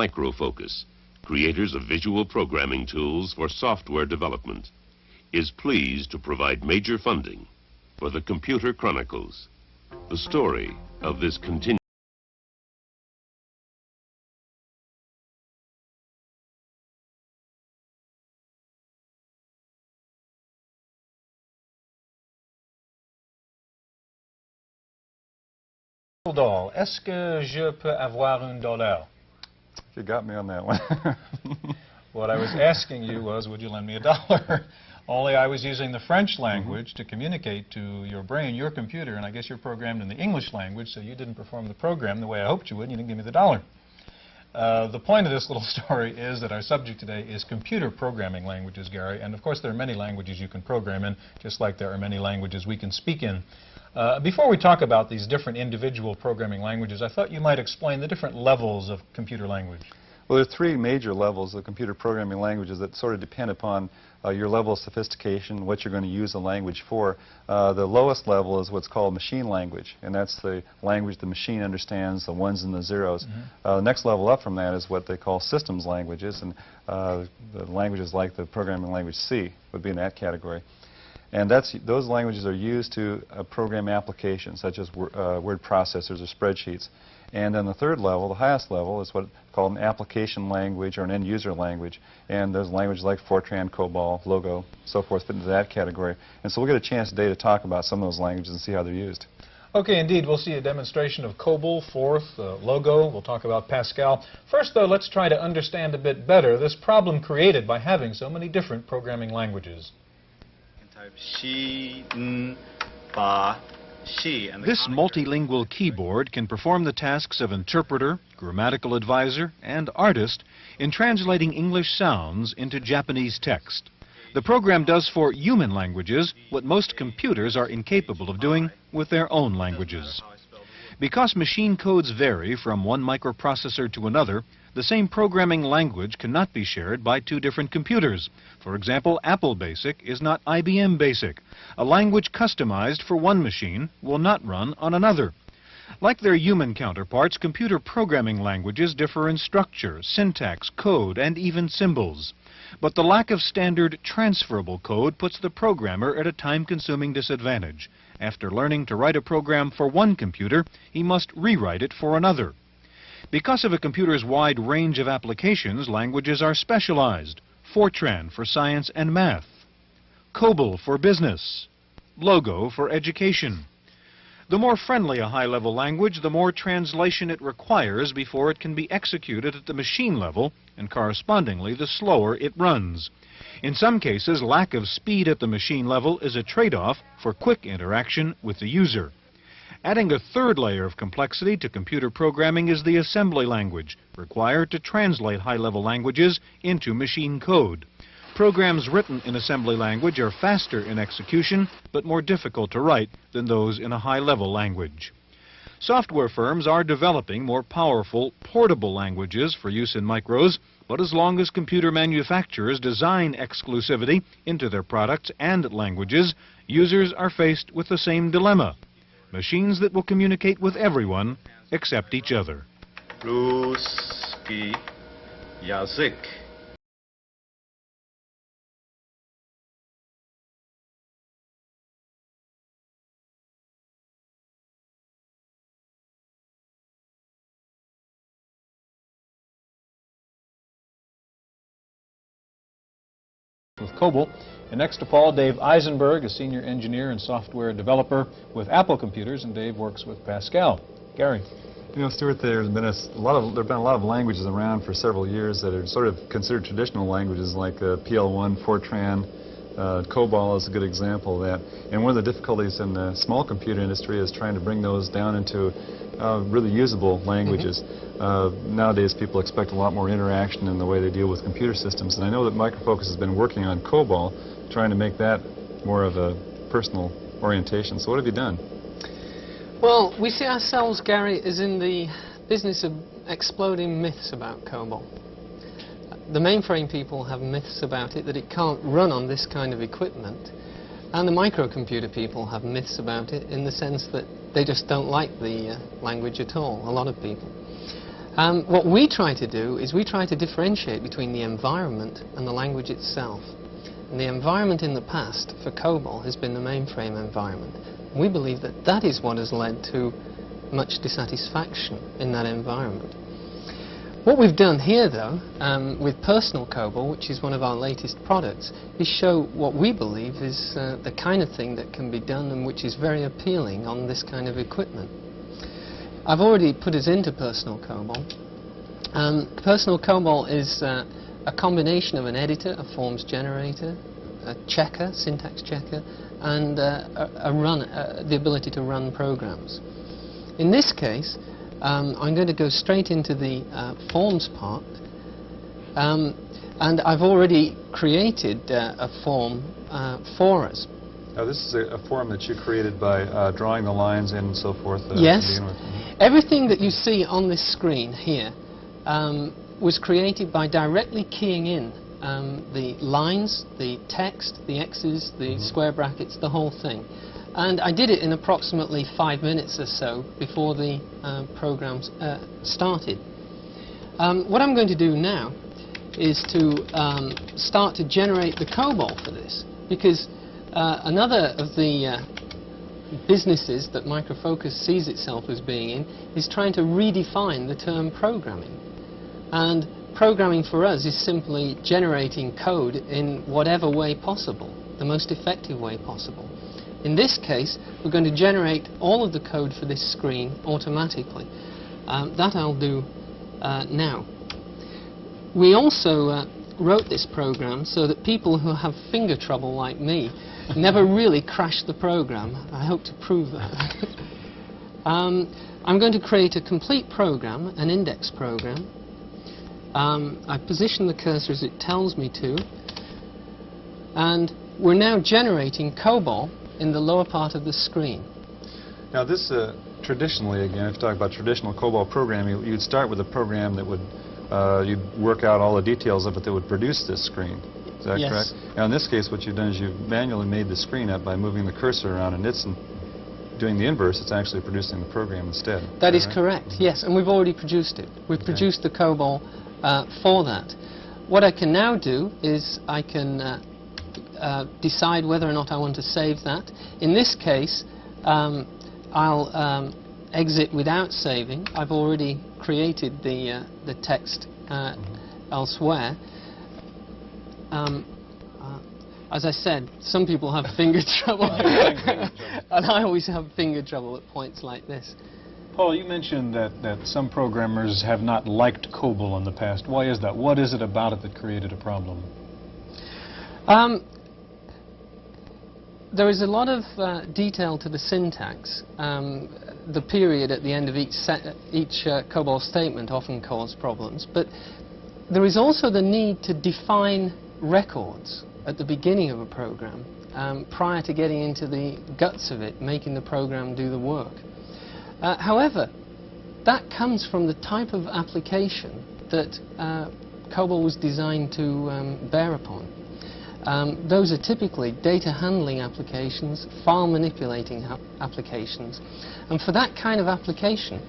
Microfocus, creators of visual programming tools for software development, is pleased to provide major funding for the Computer Chronicles, the story of this continuous $. Est-ce que je peux avoir $1? You got me on that one. What I was asking you was, would you lend me $1? Only I was using the French language to communicate to your brain, your computer, and I guess you're programmed in the English language, so you didn't perform the program the way I hoped you would, and you didn't give me the $1. The point of this little story is that our subject today is computer programming languages, Gary, and of course there are many languages you can program in, just like there are many languages we can speak in. Before we talk about these different individual programming languages, I thought you might explain the different levels of computer language. Well, there are three major levels of computer programming languages that sort of depend upon your level of sophistication, what you're going to use the language for. The lowest level is what's called machine language, and that's the language the machine understands, the ones and the zeros. The next level up from that is what they call systems languages, and the languages like the programming language C would be in that category. And those languages are used to program applications such as word processors or spreadsheets. And then the third level, the highest level, is what's called an application language or an end-user language. And those languages like Fortran, COBOL, Logo, so forth fit into that category. And so we'll get a chance today to talk about some of those languages and see how they're used. Okay, indeed. We'll see a demonstration of COBOL, Forth, Logo. We'll talk about Pascal. First, though, let's try to understand a bit better this problem created by having so many different programming languages. This multilingual keyboard can perform the tasks of interpreter, grammatical advisor, and artist in translating English sounds into Japanese text. The program does for human languages what most computers are incapable of doing with their own languages. Because machine codes vary from one microprocessor to another, the same programming language cannot be shared by two different computers. For example, Apple BASIC is not IBM BASIC. A language customized for one machine will not run on another. Like their human counterparts, computer programming languages differ in structure, syntax, code, and even symbols. But the lack of standard transferable code puts the programmer at a time-consuming disadvantage. After learning to write a program for one computer, he must rewrite it for another. Because of a computer's wide range of applications, languages are specialized. Fortran for science and math, COBOL for business, Logo for education. The more friendly a high-level language, the more translation it requires before it can be executed at the machine level, and correspondingly, the slower it runs. In some cases, lack of speed at the machine level is a trade-off for quick interaction with the user. Adding a third layer of complexity to computer programming is the assembly language, required to translate high-level languages into machine code. Programs written in assembly language are faster in execution, but more difficult to write than those in a high-level language. Software firms are developing more powerful, portable languages for use in micros, but as long as computer manufacturers design exclusivity into their products and languages, users are faced with the same dilemma. Machines that will communicate with everyone except each other. Ruski Yazik. With COBOL. And next to Paul, Dave Eisenberg, a senior engineer and software developer with Apple Computers, and Dave works with Pascal. Gary. You know, Stuart, there have been a lot of languages around for several years that are sort of considered traditional languages, like PL1, Fortran, COBOL is a good example of that. And one of the difficulties in the small computer industry is trying to bring those down into really usable languages. Nowadays, people expect a lot more interaction in the way they deal with computer systems. And I know that Microfocus has been working on COBOL, trying to make that more of a personal orientation. So what have you done? Well, we see ourselves, Gary, as in the business of exploding myths about COBOL. The mainframe people have myths about it, that it can't run on this kind of equipment. And the microcomputer people have myths about it in the sense that they just don't like the language at all, a lot of people. What we try to do is we try to differentiate between the environment and the language itself. And the environment in the past for COBOL has been the mainframe environment. We believe that that is what has led to much dissatisfaction in that environment. What we've done here, though, with Personal COBOL, which is one of our latest products, is show what we believe is the kind of thing that can be done and which is very appealing on this kind of equipment. I've already put us into Personal COBOL. Personal COBOL is a combination of an editor, a forms generator, a checker, syntax checker, and the ability to run programs. In this case, I'm going to go straight into the forms part, and I've already created a form for us. Now, this is a form that you created by drawing the lines in and so forth. Yes. To begin with. Everything that you see on this screen here was created by directly keying in the lines, the text, the X's, the square brackets, the whole thing. And I did it in approximately 5 minutes or so before the program started. What I'm going to do now is to start to generate the COBOL for this, because another of the businesses that Micro Focus sees itself as being in is trying to redefine the term programming. And programming for us is simply generating code in whatever way possible, the most effective way possible. In this case, we're going to generate all of the code for this screen automatically. That I'll do now. We also wrote this program so that people who have finger trouble like me never really crash the program. I hope to prove that. I'm going to create a complete program, an index program. I position the cursor as it tells me to, and we're now generating COBOL in the lower part of the screen. Now, this traditionally, again, if you talk about traditional COBOL programming, you'd start with a program that would you'd work out all the details of it that would produce this screen. Is that correct? Now, in this case, what you've done is you've manually made the screen up by moving the cursor around, and it's doing the inverse. It's actually producing the program instead. That is correct, yes, and we've already produced it. We've produced the COBOL for that. What I can now do is I can decide whether or not I want to save that. In this case, I'll exit without saving. I've already created the text elsewhere. As I said, some people have finger trouble, and I always have finger trouble at points like this. Paul, you mentioned that some programmers have not liked COBOL in the past. Why is that? What is it about it that created a problem? There is a lot of detail to the syntax. The period at the end of each COBOL statement often causes problems, but there is also the need to define records at the beginning of a program prior to getting into the guts of it, making the program do the work. However, that comes from the type of application that COBOL was designed to bear upon. Those are typically data handling applications, file manipulating applications, and for that kind of application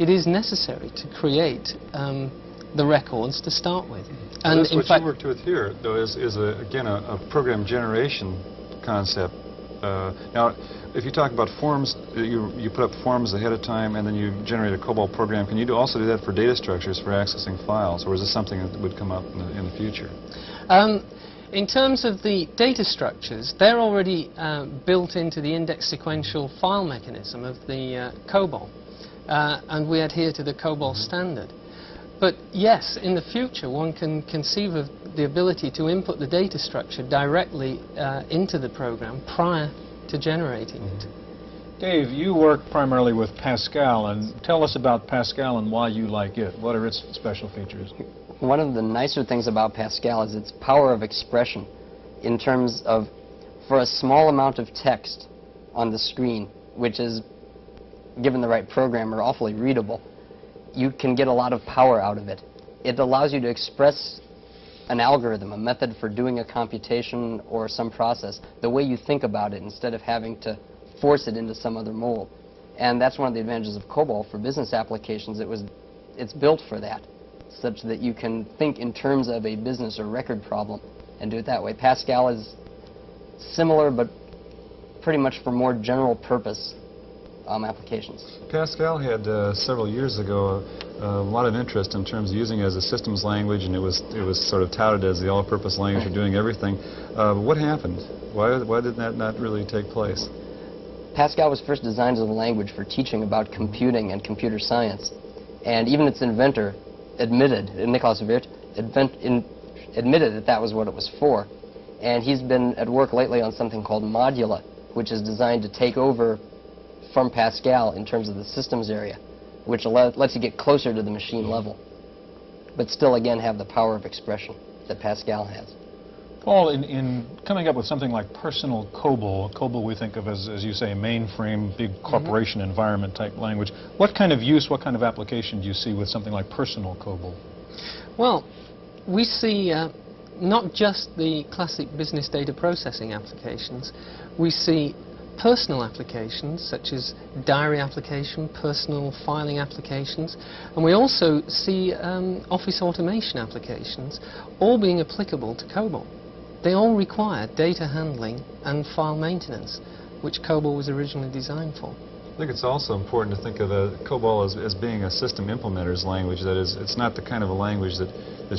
it is necessary to create the records to start with. And in fact, what you worked with here, though, is again a program generation concept. Now, if you talk about forms, you put up forms ahead of time and then you generate a COBOL program. Can you also do that for data structures for accessing files, or is this something that would come up in the future? In terms of the data structures, they're already built into the index sequential file mechanism of the COBOL, and we adhere to the COBOL standard. But yes, in the future one can conceive of the ability to input the data structure directly into the program prior to generating it. Dave, you work primarily with Pascal, and tell us about Pascal and why you like it. What are its special features? One of the nicer things about Pascal is its power of expression in terms of, for a small amount of text on the screen, which is, given the right programmer, awfully readable, you can get a lot of power out of it. It allows you to express an algorithm, a method for doing a computation or some process, the way you think about it instead of having to force it into some other mold. And that's one of the advantages of COBOL for business applications. It was it's built for that, such that you can think in terms of a business or record problem and do it that way. Pascal is similar, but pretty much for more general purpose applications. Pascal had several years ago a lot of interest in terms of using it as a systems language, and it was sort of touted as the all-purpose language for doing everything. What happened? Why did that not really take place? Pascal was first designed as a language for teaching about computing and computer science, and even its inventor admitted, Nicholas Wirth, admitted that that was what it was for. And he's been at work lately on something called Modula, which is designed to take over from Pascal in terms of the systems area, which lets you get closer to the machine level, but still, again, have the power of expression that Pascal has. Paul, in coming up with something like personal COBOL, COBOL we think of as you say, a mainframe, big corporation environment type language. What kind of use, what kind of application do you see with something like personal COBOL? Well, we see not just the classic business data processing applications. We see personal applications such as diary application, personal filing applications, and we also see office automation applications, all being applicable to COBOL. They all require data handling and file maintenance, which COBOL was originally designed for. I think it's also important to think of COBOL as being a system implementer's language. That is, it's not the kind of a language that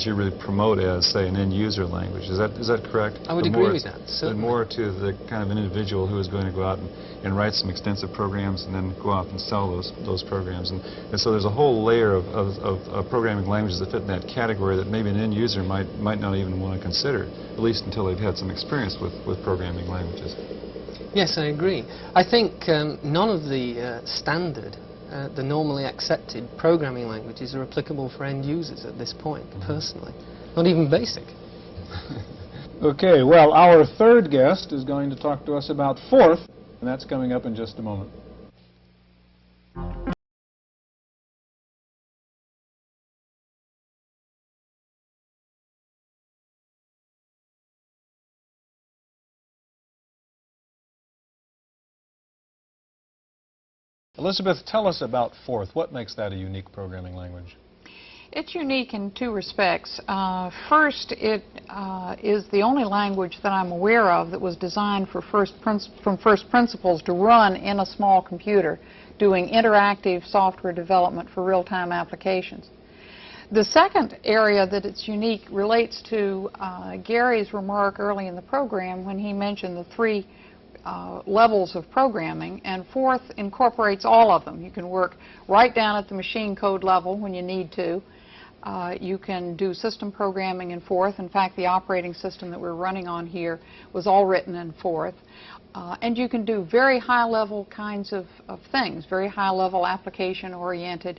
you really promote as, say, an end-user language. Is that correct? I would agree with that, certainly. More to the kind of an individual who is going to go out and write some extensive programs and then go off and sell those programs. And so there's a whole layer of programming languages that fit in that category that maybe an end-user might not even want to consider, at least until they've had some experience with programming languages. Yes, I agree. I think none of the standard, the normally accepted programming languages are applicable for end users at this point, personally. Not even BASIC. Okay, well, our third guest is going to talk to us about Forth, and that's coming up in just a moment. Elizabeth, tell us about Forth. What makes that a unique programming language? It's unique in two respects. First, it is the only language that I'm aware of that was designed from first principles to run in a small computer, doing interactive software development for real-time applications. The second area that it's unique relates to Gary's remark early in the program when he mentioned the three levels of programming, and Forth incorporates all of them. You can work right down at the machine code level when you need to. You can do system programming in Forth. In fact, the operating system that we're running on here was all written in Forth. And you can do very high-level kinds of things, very high-level application-oriented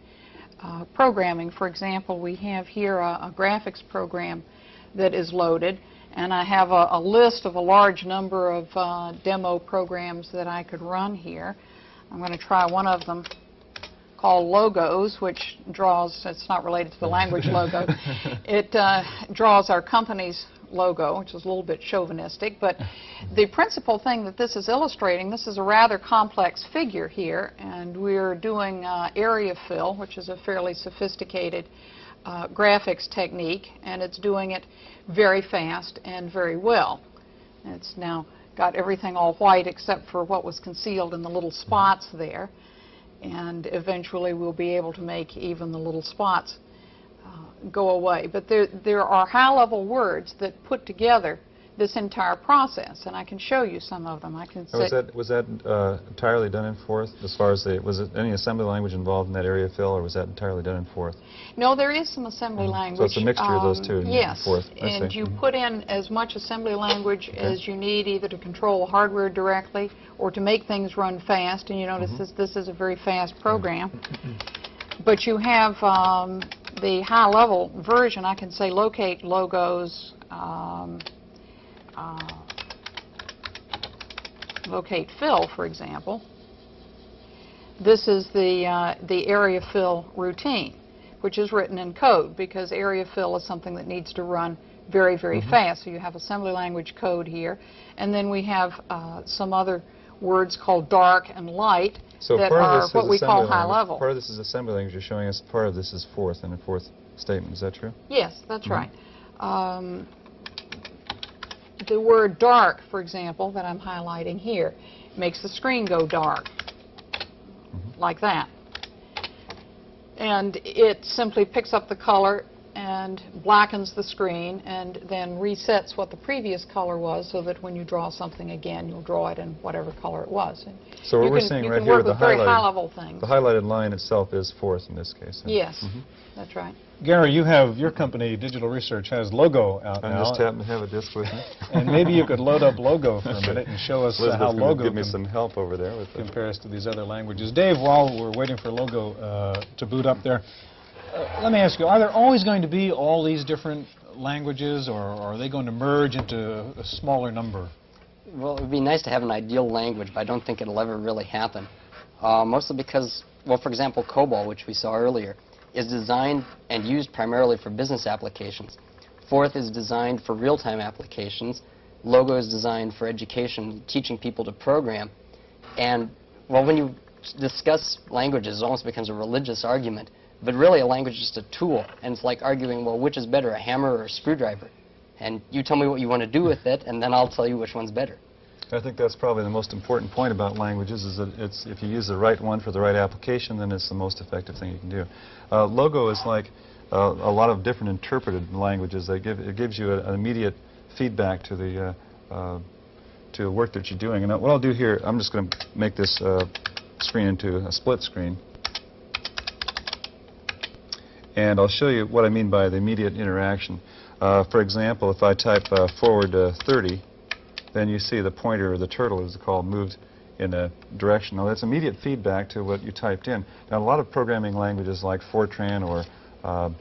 programming. For example, we have here a graphics program that is loaded, and I have a list of a large number of demo programs that I could run here. I'm going to try one of them called Logos, which draws, it's not related to the language logo, it draws our company's logo, which is a little bit chauvinistic, but the principal thing that this is illustrating, this is a rather complex figure here, and we're doing area fill, which is a fairly sophisticated graphics technique, and it's doing it very fast and very well. And it's now got everything all white except for what was concealed in the little spots there, and eventually we'll be able to make even the little spots go away. But there are high-level words that put together this entire process, and I can show you some of them. I can say. Was that entirely done in Forth? As far as was it any assembly language involved in that area fill, or was that entirely done in Forth? No, there is some assembly language. So it's a mixture of those two. Yes, in Forth. and you put in as much assembly language as you need, either to control hardware directly or to make things run fast. And you notice this is a very fast program. But you have the high-level version. I can say locate logos. Locate fill, for example. This is the area fill routine, which is written in code, because area fill is something that needs to run very, very fast. So you have assembly language code here, and then we have some other words called dark and light, So that part of are this what is we assembly call high language. level. Part of this is assembly language you're showing us. Part of this is fourth in a fourth statement. Is that true? Yes, that's right. The word dark, for example, that I'm highlighting here, makes the screen go dark, like that. And it simply picks up the color and blackens the screen and then resets what the previous color was so that when you draw something again, you'll draw it in whatever color it was. And So what we're seeing right here, you can work with very high-level things. The highlighted line itself is fourth in this case. Yes, that's right. Gary, your company, Digital Research, has Logo out now. I just happen to have a disc with me. And maybe you could load up Logo for a minute and show us how Logo give me some help over there with compares to these other languages. Dave, while we're waiting for Logo to boot up there, let me ask you, are there always going to be all these different languages, or are they going to merge into a smaller number? Well, it would be nice to have an ideal language, but I don't think it'll ever really happen. Mostly because, well, for example, COBOL, which we saw earlier, is designed and used primarily for business applications. Forth is designed for real-time applications. Logo is designed for education, teaching people to program. And, well, when you discuss languages, it almost becomes a religious argument. But really, a language is just a tool, and it's like arguing, well, which is better, a hammer or a screwdriver? And you tell me what you want to do with it, and then I'll tell you which one's better. I think that's probably the most important point about languages, is that if you use the right one for the right application, then it's the most effective thing you can do. Logo is like a lot of different interpreted languages. It gives you an immediate feedback to the work that you're doing. And what I'll do here, I'm just going to make this screen into a split screen. And I'll show you what I mean by the immediate interaction. For example, if I type forward 30, then you see the pointer, or the turtle as it's called, moved in a direction. Now that's immediate feedback to what you typed in. Now a lot of programming languages like Fortran or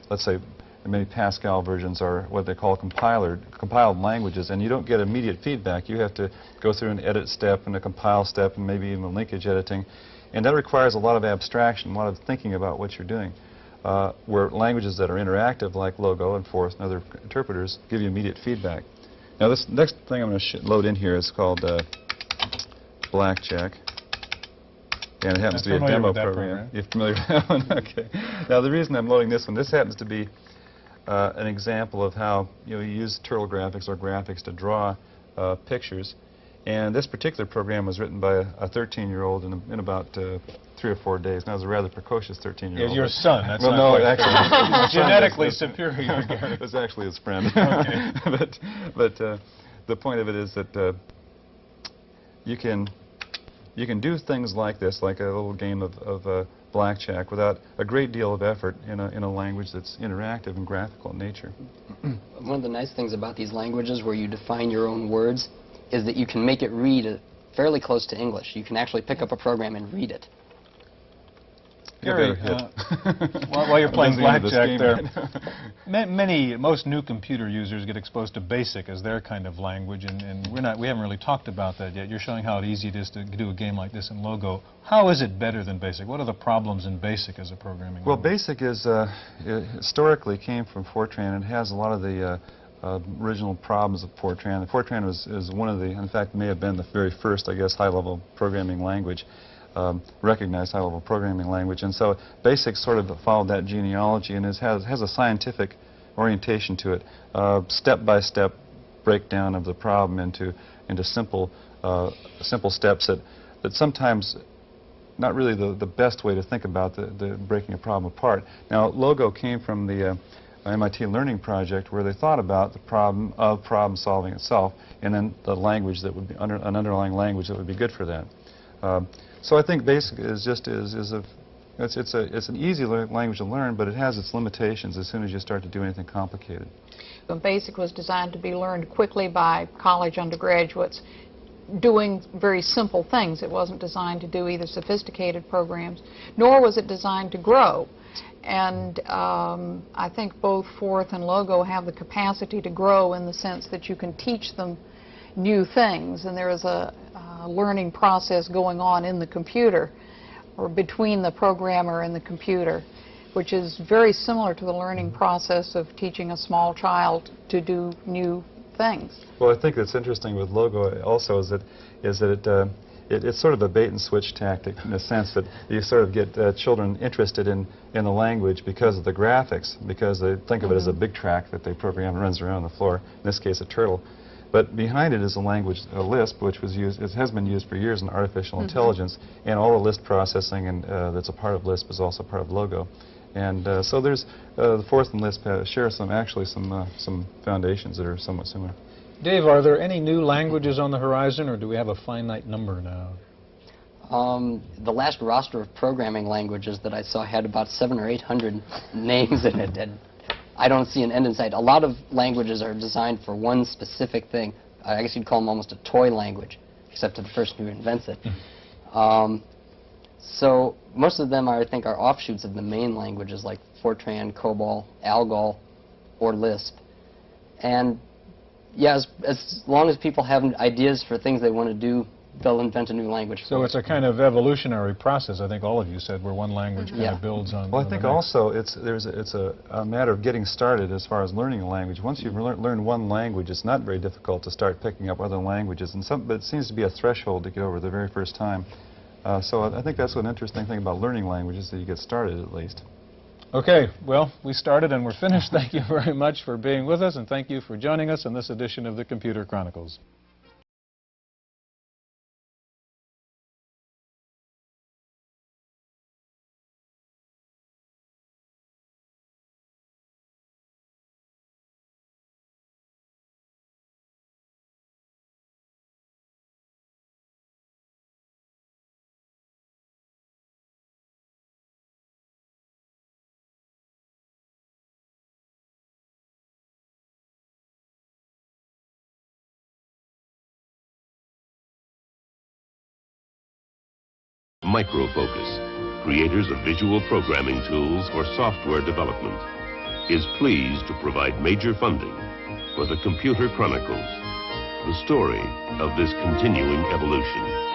let's say many Pascal versions are what they call compiled languages, and you don't get immediate feedback. You have to go through an edit step and a compile step and maybe even linkage editing. And that requires a lot of abstraction, a lot of thinking about what you're doing. Where languages that are interactive, like Logo and Forth and other interpreters, give you immediate feedback. Now this next thing I'm going to load in here is called Blackjack. And it happens to be a demo program. You're familiar with that one? Okay. Now the reason I'm loading this one, this happens to be an example of how you use turtle graphics or graphics to draw pictures. And this particular program was written by a 13-year-old in about 3 or 4 days. Now, it was a rather precocious 13-year-old. Your son. That's well, not no, actually, genetically superior, Gary. It was actually his friend. Okay. but the point of it is that you can do things like this, like a little game of blackjack, without a great deal of effort in a language that's interactive and graphical in nature. One of the nice things about these languages where you define your own words is that you can make it read fairly close to English. You can actually pick up a program and read it. Gary, while you're playing blackjack there, most new computer users get exposed to BASIC as their kind of language, and we haven't really talked about that yet. You're showing how easy it is to do a game like this in Logo. How is it better than BASIC? What are the problems in BASIC as a programming language? Well, BASIC is historically came from Fortran and has a lot of the original problems of Fortran. Fortran is one of the, in fact, may have been the very first, I guess, high-level programming language, recognized high-level programming language. And so BASIC sort of followed that genealogy and has a scientific orientation to it, step-by-step breakdown of the problem into simple steps that sometimes not really the best way to think about the breaking a problem apart. Now, Logo came from the MIT Learning Project, where they thought about the problem solving itself, and then the language that would be an underlying language that would be good for that. So I think BASIC is it's an easy language to learn, but it has its limitations as soon as you start to do anything complicated. BASIC was designed to be learned quickly by college undergraduates doing very simple things. It wasn't designed to do either sophisticated programs, nor was it designed to grow. And I think both Forth and Logo have the capacity to grow in the sense that you can teach them new things, and there is a learning process going on in the computer, or between the programmer and the computer, which is very similar to the learning process of teaching a small child to do new things. Well, I think that's interesting with Logo also is that it's sort of a bait and switch tactic in the sense that you sort of get children interested in the language because of the graphics, because they think of it as a big track that they program and runs around the floor, in this case a turtle. But behind it is a language, Lisp, which was used, it has been used for years in artificial intelligence, and all the Lisp processing and that's a part of Lisp is also part of Logo. And so there's the Forth and Lisp share some foundations that are somewhat similar. Dave, are there any new languages on the horizon, or do we have a finite number now? The last roster of programming languages that I saw had about 700 or 800 names in it, and I don't see an end in sight. A lot of languages are designed for one specific thing. I guess you'd call them almost a toy language, except to the person who invents it. So most of them, I think, are offshoots of the main languages like Fortran, COBOL, ALGOL, or Lisp. And yeah, as long as people have ideas for things they want to do, they'll invent a new language. So it's a kind of evolutionary process, I think all of you said, where one language kind of builds on. Well, I think also it's a matter of getting started as far as learning a language. Once you've learned one language, it's not very difficult to start picking up other languages, but it seems to be a threshold to get over the very first time. So I think that's an interesting thing about learning languages, that you get started at least. Okay, well, we started and we're finished. Thank you very much for being with us, and thank you for joining us in this edition of the Computer Chronicles. Microfocus, creators of visual programming tools for software development, is pleased to provide major funding for the Computer Chronicles, the story of this continuing evolution.